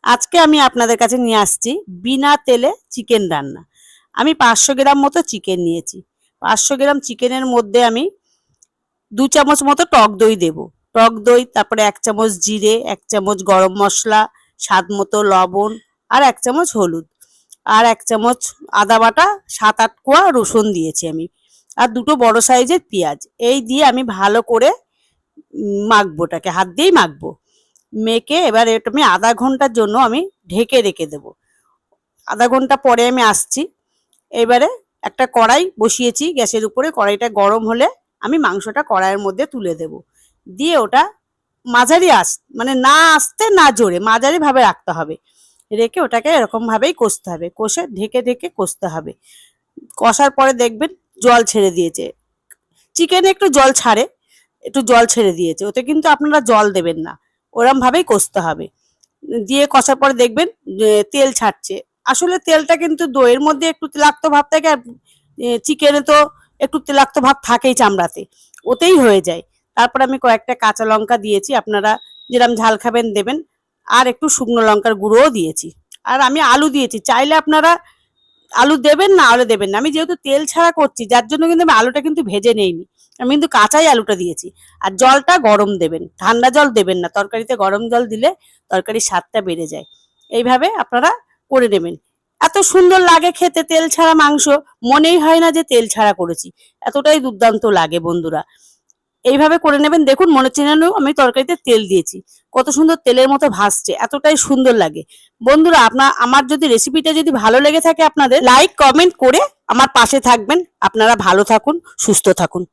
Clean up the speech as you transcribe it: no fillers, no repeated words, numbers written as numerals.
আজকে আমি আপনাদের কাছে নিয়ে আসছি বিনা তেলে চিকেন রান্না। আমি 500 গ্রাম মতো চিকেন নিয়েছি। 500 গ্রাম চিকেনের মধ্যে আমি 2 চামচ মতো টক দই দেব। টক দই, তারপরে 1 চামচ জিরে, 1 চামচ গরম মশলা, স্বাদ মতো লবণ, আর 1 চামচ হলুদ, আর 1 চামচ আদা বাটা, 7-8 কোয়া রসুন দিয়েছি আমি, আর দুটো বড় সাইজের পেঁয়াজ। এই দিয়ে আমি ভালো করে মাখবো, ওটাকে হাত দিয়েই মাখবো। মেখে এবার এটা আমি আধা ঘন্টার জন্য আমি ঢেকে রেখে দেবো। আধা ঘন্টা পরে আমি আসছি। এবারে একটা কড়াই বসিয়েছি গ্যাসের উপরে। কড়াইটা গরম হলে আমি মাংসটা কড়াইয়ের মধ্যে তুলে দেব। দিয়ে ওটা মাঝারি আঁচ, মানে না আস্তে না জোরে, মাঝারি ভাবে রাখতে হবে। রেখে ওটাকে এরকম ভাবেই কষতে হবে, কষে ঢেকে ঢেকে কষতে হবে। কষার পরে দেখবেন জল ছেড়ে দিয়েছে। চিকেনে একটু জল ছাড়ে, একটু জল ছেড়ে দিয়েছে, ওতে কিন্তু আপনারা জল দেবেন না, ওরম ভাবেই কষতে হবে। দিয়ে কষার পরে দেখবেন যে তেল ছাড়ছে। আসলে তেলটা কিন্তু দইয়ের মধ্যে একটু তেলাক্ত ভাব থাকে, আর চিকেনে তো একটু তেলাক্ত ভাব থাকেই চামড়াতে, ওতেই হয়ে যায়। তারপর আমি কয়েকটা কাঁচা লঙ্কা দিয়েছি, আপনারা যেরকম ঝাল খাবেন দেবেন, আর একটু শুকনো লঙ্কার গুঁড়োও দিয়েছি। আর আমি আলু দিয়েছি, চাইলে আপনারা আলু দেবেন, না হলে দেবেন না। আমি যেহেতু তেল ছাড়া করছি, যার জন্য কিন্তু আমি আলুটা কিন্তু ভেজে নেইনি, আমি কিন্তু কাঁচাই আলুটা দিয়েছি। আর জলটা গরম দেবেন, ঠান্ডা জল দেবেন না, তরকারিতে গরম জল দিলে তরকারির স্বাদটা বেড়ে যায়। এইভাবে আপনারা করে নেবেন। এত সুন্দর লাগে খেতে তেল ছাড়া মাংস, মনেই হয় না যে তেল ছাড়া করেছি, এতটাই দুর্দান্ত লাগে বন্ধুরা। এইভাবে করে নেবেন। দেখুন মনে হচ্ছে যেন আমি তরকারিতে তেল দিয়েছি, কত সুন্দর তেলের মতো ভাসছে, এতটাই সুন্দর লাগে। বন্ধুরা, আমার যদি রেসিপিটা যদি ভালো লেগে থাকে, আপনাদের লাইক কমেন্ট করে আমার পাশে থাকবেন। আপনারা ভালো থাকুন, সুস্থ থাকুন।